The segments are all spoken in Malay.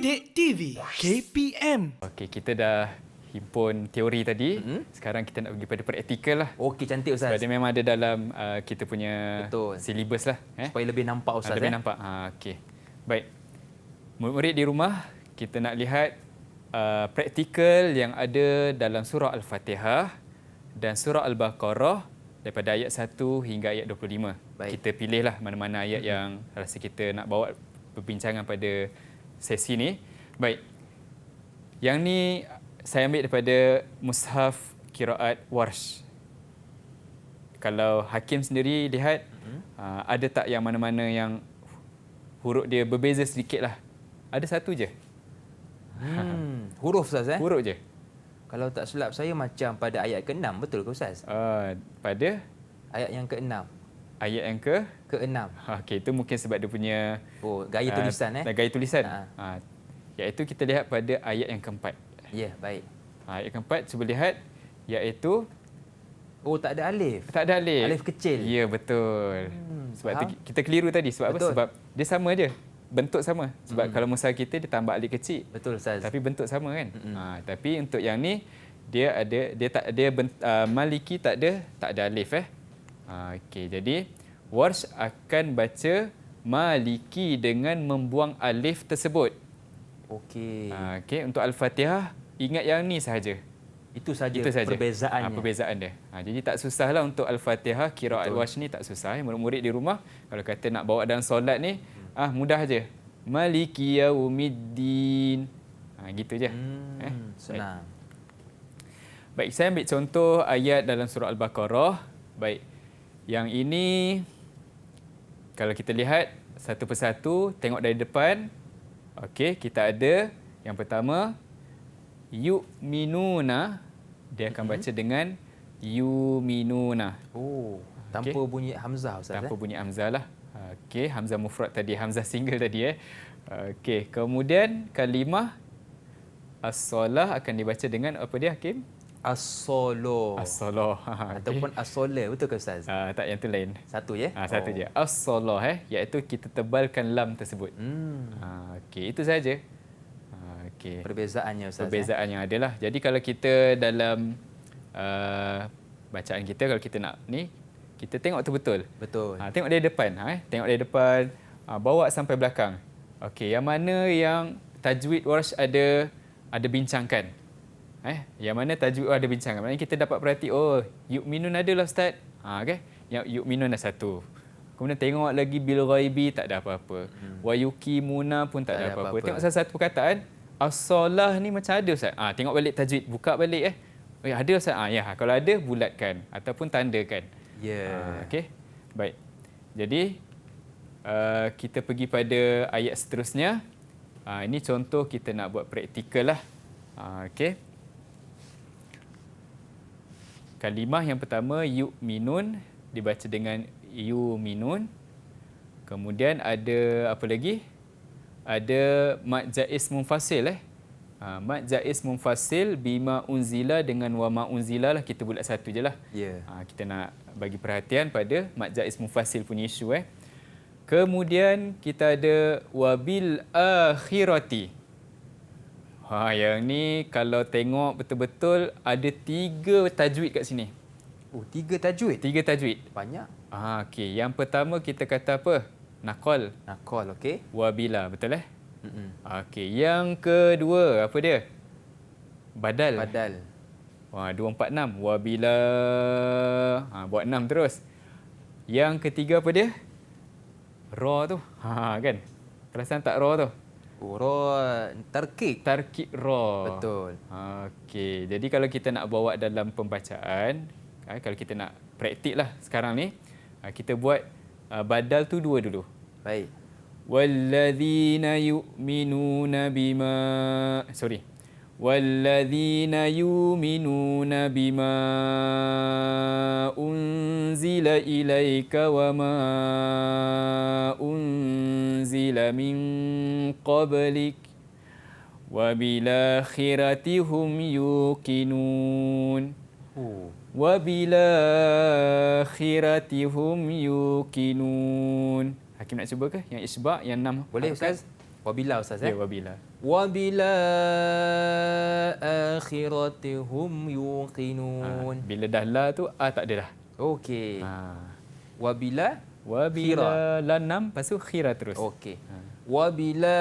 Didik TV KPM. Okey, kita dah himpun teori tadi. Sekarang kita nak pergi pada praktikal lah. Okey, cantik Ustaz. Sebab dia memang ada dalam kita punya silibus lah. Supaya lebih nampak Ustaz. Lebih nampak. Okey. Baik. Murid-murid di rumah, kita nak lihat praktikal yang ada dalam surah Al-Fatihah dan surah Al-Baqarah daripada ayat 1 hingga ayat 25. Baik. Kita pilihlah mana-mana ayat yang rasa kita nak bawa perbincangan pada sesi ni. Baik. Yang ni saya ambil daripada Mushaf Qiraat Warsh. Kalau Hakim sendiri lihat, ada tak yang mana-mana yang huruf dia berbeza sedikit lah? Ada satu je. Huruf Ustaz Huruf je. Kalau tak silap saya macam pada ayat ke-6, betul ke Ustaz? Pada Ayat yang ke-6. ayat yang ke? Ke-6. Okey, itu mungkin sebab dia punya Gaya tulisan gaya tulisan. Iaitu kita lihat pada ayat yang keempat. Ya, baik. Ayat keempat, cuba lihat, iaitu Tak ada alif. tak ada alif. Alif kecil. Ya, betul. Sebab tu kita keliru tadi. Sebab betul. apa? Sebab dia sama je. Bentuk sama. Sebab kalau mushaf kita dia tambah alif kecil. Betul Ustaz. Tapi bentuk sama kan? Tapi untuk yang ni dia Maliki tak ada alif Okey, jadi Warsh akan baca Maliki dengan membuang alif tersebut. Okey. Okey, untuk Al-Fatihah ingat yang ni sahaja. Itu saja perbezaannya. perbezaannya. Perbezaan dia. Jadi tak susahlah untuk Al-Fatihah, Qiraat Warsh ni tak susah. Murid-murid di rumah kalau kata nak bawa dalam solat ni, mudah aja. Maliki yaumiddin. Gitu je. Senang. Baik, saya ambil contoh ayat dalam surah Al-Baqarah. Baik. Yang ini kalau kita lihat satu persatu, tengok dari depan. Okey, kita ada yang pertama yu'minuna. Dia akan baca dengan yu'minuna. Tanpa bunyi hamzah Ustaz. Tanpa bunyi hamzah lah. Okey, hamzah mufrad tadi, hamzah single tadi Okey, kemudian kalimah as-solah akan dibaca dengan apa dia Hakim? As-solah. As-solah. Ataupun as-solah, betul ke Ustaz? Tak, yang tu lain. Satu ya? Satu je. As-solah iaitu kita tebalkan lam tersebut. Okey, itu saja. Okey. Perbezaannya Ustaz. Perbezaan yang ada lah. Jadi kalau kita dalam bacaan kita, kalau kita nak ni, kita tengok tu betul. Betul. Tengok dari depan. Tengok dari depan. Bawa sampai belakang. Okey, yang mana yang tajwid Warsh ada bincangkan. Yang mana tajwid ada bincangkan. Maknanya kita dapat perhati, yu'minun adalah Ustaz. Okay? Yang yu'minun ada satu. Kemudian tengok lagi bil ghaibi, tak ada apa-apa. Wa yuqimuna pun tak ada apa-apa. Tengok salah satu perkataan, as-solah ni macam ada Ustaz. Tengok balik tajwid, buka balik ada Ustaz. Ya, kalau ada bulatkan ataupun tandakan. Ya. Okey. Baik. Jadi kita pergi pada ayat seterusnya. Ini contoh kita nak buat praktikal lah. Okey. Kalimah yang pertama yu'minun dibaca dengan yu'minun. Kemudian ada apa lagi? Ada mad jaiz munfasil mad jaiz munfasil bima unzila dengan wa ma unzila lah, kita bulat satu je lah. Kita nak bagi perhatian pada mad jaiz munfasil punya isu Kemudian kita ada wabil akhirati. Yang ni kalau tengok betul-betul ada 3 tajwid kat sini. 3 tajwid? 3 tajwid. Banyak. Okey, yang pertama kita kata apa? Naqal. Naqal, okey. Wabila, betul Okey, yang kedua apa dia? Badal. 246. Wabila. Buat 6 terus. Yang ketiga apa dia? Ra tu. Kan? Perasan tak ra tu? Ra tarkik. Tarkik ra. Betul. Okey, jadi kalau kita nak bawa dalam pembacaan, kalau kita nak praktik lah sekarang ni, kita buat badal tu 2 dulu. Baik. Walladzina yu'minuna bima Walladzina yu'minuna bima unzila ilaika wa ma unzila min qablik wa bil akhirati hum yuqinun. Wa bil akhirati hum yuqinun. Hakim nak cuba ke? Yang isba', yang 6. Boleh Ustaz? Wabila Ustaz Ya, wabila. Wabila akhirati hum yuqinun. Bila dah la tu a tak ada dah. Okey. Ha. Wabila Wabila la 6 lepas tu khira terus. okey. Wabila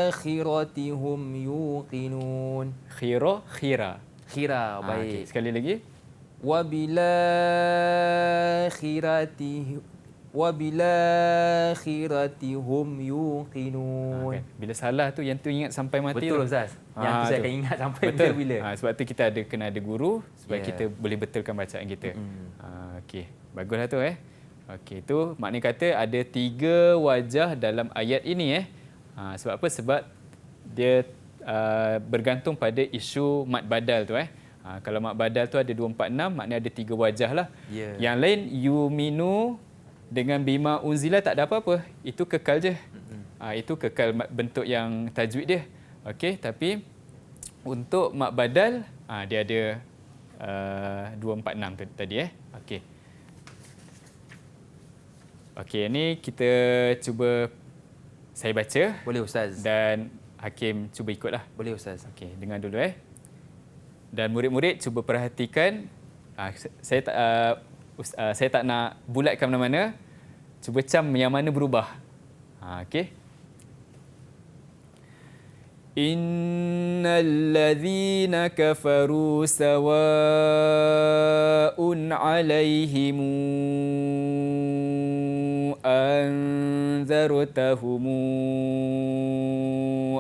akhirati hum yuqinun. Khira. Khira, Okey, baik. sekali lagi. Wabila akhirati hum yuqinun. Kan? Bila salah tu yang tu ingat sampai mati. Betul tu. Ustaz. Yang tu saya tu. akan ingat sampai Betul. bila. Sebab tu kita kena ada guru supaya Ya. kita boleh betulkan bacaan kita. Mm. Okey, baguslah tu Okey, tu maknanya kata ada 3 wajah dalam ayat ini sebab apa? Sebab dia bergantung pada isu mad badal tu kalau mad badal tu ada 246, maknanya ada 3 wajah lah. Ya. Yang lain yuminu dengan bima unzila tak ada apa-apa. Itu kekal je. Itu kekal bentuk yang tajwid dia. Okey, tapi untuk mad badal dia ada 246 tadi Okey. Okey, ni kita cuba saya baca Boleh Ustaz. dan Hakim cuba ikutlah. Boleh Ustaz. Okey, dengar dulu Dan murid-murid cuba perhatikan. Saya tak nak bulatkan mana-mana. Cuba cam yang mana berubah. Okey. Innal ladzina kafaru sawa'un 'alaihim anzartahum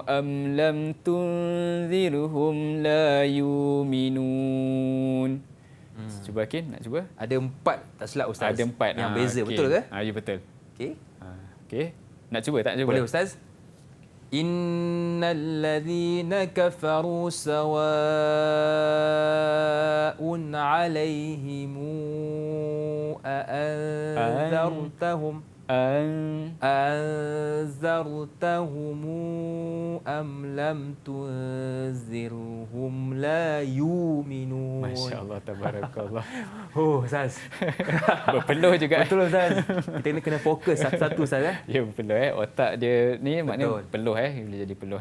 am lam tunzirhum la yu'minun. Cuba nak cuba. Ada 4 tak silap Ustaz. Ada 4 yang beza, okey. betul ke? Ya, betul. Okey. Okey. Nak cuba tak cuba? Boleh Ustaz. Innal ladzina kafaru sawa'un 'alaihim anzartahum أنذرتهم أم لم تنذرهم لا يؤمنون. Masya Allah, tabarakallah. Oh, Ustaz. Berpeluh juga. Betul Ustaz. Kita kena fokus satu-satu Ustaz Ya, berpeluh Otak dia ni maknanya Betul. peluh boleh jadi peluh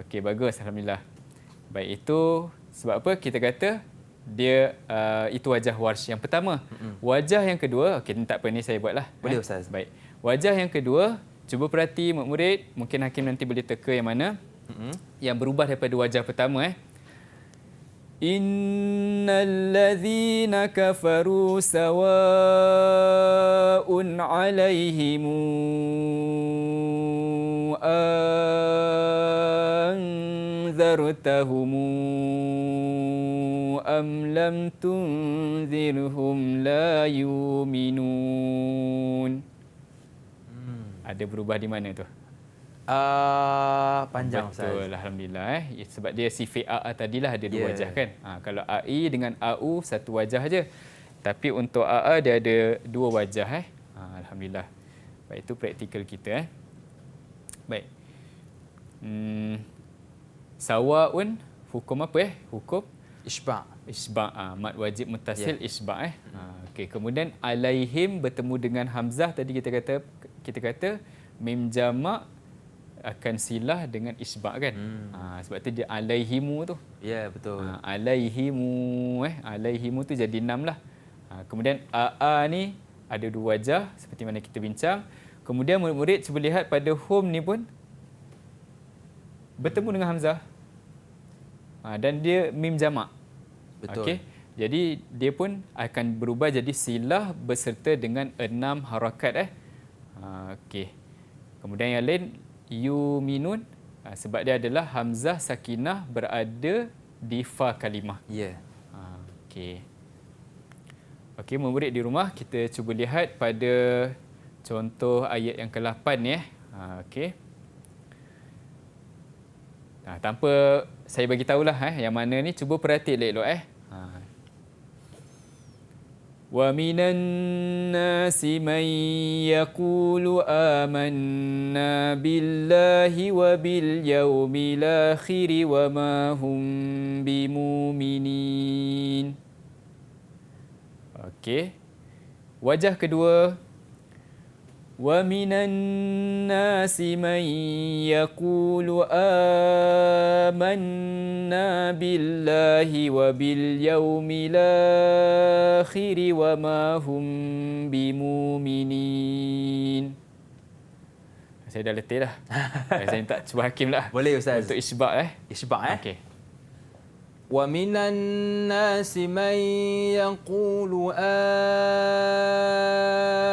Okey, bagus, alhamdulillah. Baik, itu sebab apa kita kata dia itu wajah Warsh yang pertama. Wajah yang kedua, okey, tak apa ni saya buatlah. Boleh Ustaz. Baik. Wajah yang kedua, cuba perhati murid, mungkin Hakim nanti boleh teka yang mana yang berubah daripada wajah pertama Innal ladzina kafaru sawa'un 'alaihim anzartahum am lam tunzirhum la yu'minun. Ada berubah di mana tu? Panjang Ustaz. Betul, alhamdulillah sebab dia sifat AA tadilah ada 2 Ya. wajah kan. Kalau AI dengan AU satu wajah aja. Tapi untuk AA dia ada 2 wajah alhamdulillah. Baik, itu praktikal kita Baik. Sawaun hukum apa Hukum Isba'. isba'. Mad wajib muttasil isba'. Okey, kemudian alaihim bertemu dengan hamzah tadi kita kata mim jama' akan silah dengan isba' kan. Sebab tu dia alaihimu tu. Ya, betul. Alaihimu tu jadi 6 lah. Kemudian aa ni ada 2 wajah seperti mana kita bincang. Kemudian murid-murid cuba lihat pada hum ni pun bertemu dengan hamzah. Dan dia mim jama'. Betul. Okey. Jadi dia pun akan berubah jadi silah beserta dengan 6 harakat Okey. Kemudian yang lain yuminun sebab dia adalah hamzah sakinah berada di fa kalimah. Ya. Okey. Okey, murid di rumah kita cuba lihat pada contoh ayat yang ke-8 ni okey. Tanpa saya bagi tahulah yang mana ni, cuba perhati elok-elok Wa minan nasi man yaqulu amanna billahi wa bil yaumil akhir wa ma hum bimumin. Okey. Wajah kedua Wa minan nasi man yaqulu amanna billahi wa bil yaumil akhir wa ma hum bimumin. Saya dah letih dah. Saya minta cuba Hakim lah. Boleh Ustaz. Untuk isbak Isbak Okey. Wa minan nasi man yaqulu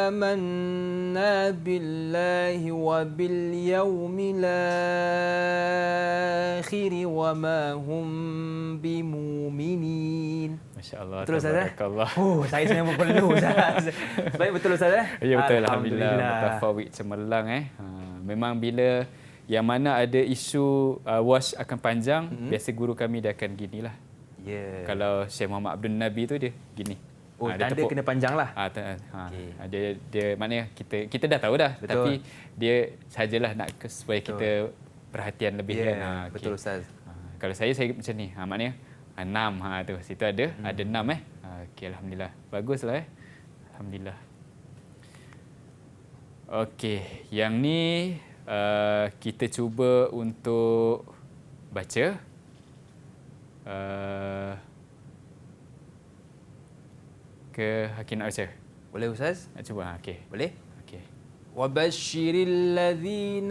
amanna billahi wa bil yaumil akhir wa ma hum bimumin. Masya-Allah. Betul Ustaz? Tabarakallah. Saya sebenarnya perlu Ustaz. Baik betul Ustaz Ya betul, alhamdulillah. Mutafawid cemerlang memang bila yang mana ada isu wash akan panjang, biasa guru kami dia akan ginilah. Ya. Kalau Syekh Muhammad Abdul Nabi tu dia gini. Oh, dia tanda kena panjang lah. Okay. Dia maknanya kita dah tahu dah, betul. tapi dia sajalah nak supaya kita perhatian lebih kan. Okay. Betul Ustaz. Kalau saya macam ni. Maknanya 6 tu situ ada 6 Okey, alhamdulillah. Baguslah Alhamdulillah. Okey, yang ni kita cuba untuk baca. Ke Hakim nak baca? Boleh Ustaz? Nak cuba? Okey. Boleh? Okey. وَبَشِّرِ الَّذِينَ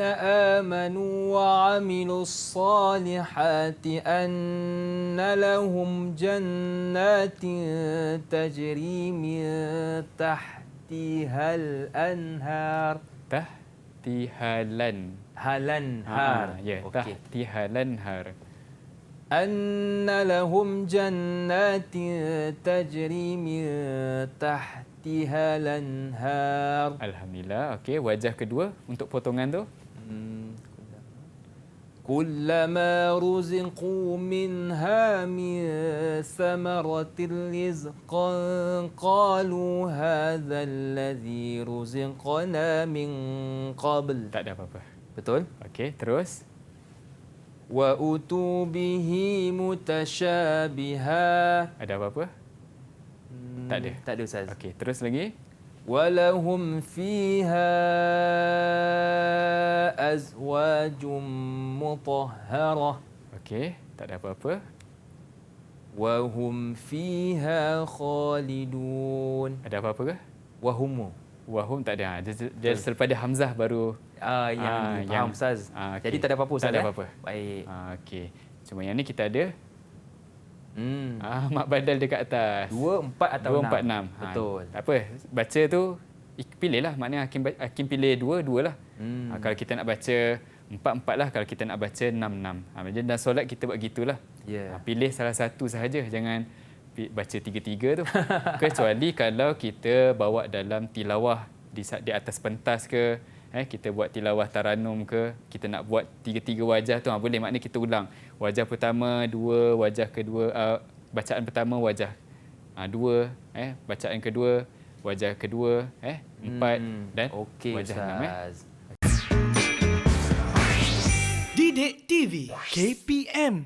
آمَنُوا وَعَمِلُوا الصَّالِحَاتِ أَنَّ لَهُمْ جَنَّاتٍ تَجْرِي مِنْ تَحْتِهَا الْأَنْهَارُ. Tahtihalan. Halanhar. Ya, Okey. tahtihalanhar. أَنَّ لَهُمْ جَنَّاتٍ تَجْرِي مِنْ تَحْتِهَا الْأَنْهَارُ. Alhamdulillah. Okey, wajah kedua untuk potongan tu. كلما رزقوا منها من ثمرة رزقا قالوا هذا الذي رزقنا من قبل. Tak ada apa-apa. Betul? Okey, terus. وأتوا به متشابها. Ada apa-apa? Tak ada. Tak ada Ustaz. Okey, terus lagi. ولهم فيها أزواج مطهرة. Okey, tak ada apa-apa. وهم فيها خالدون. Ada apa-apa ke? وهم. Wahum tak ada. Dia selepas dia Hamzah baru Faham Ustaz. okay. Jadi tak ada apa-apa Ustaz. Tak ada apa-apa. Baik. Okey. Cuma yang ni kita ada Hmm. mak badal dekat atas. 2, 4 atau 2, 4, 6. Betul. Tak apa. Baca tu pilihlah. Maknanya Hakim pilih 2, 2 lah. Kalau kita nak baca 4, 4 lah. Kalau kita nak baca 6, 6. Dalam solat kita buat gitulah. Yeah. Pilih salah satu sahaja. Jangan baca 3-3 tu. Kecuali kalau kita bawa dalam tilawah di atas pentas ke, kita buat tilawah taranum ke, kita nak buat 3-3 wajah tu, boleh. Maknanya kita ulang. Wajah pertama 2, wajah kedua, bacaan pertama wajah 2, bacaan kedua, wajah kedua, 4 dan Okey wajah 6. Ustaz. Didik TV KPM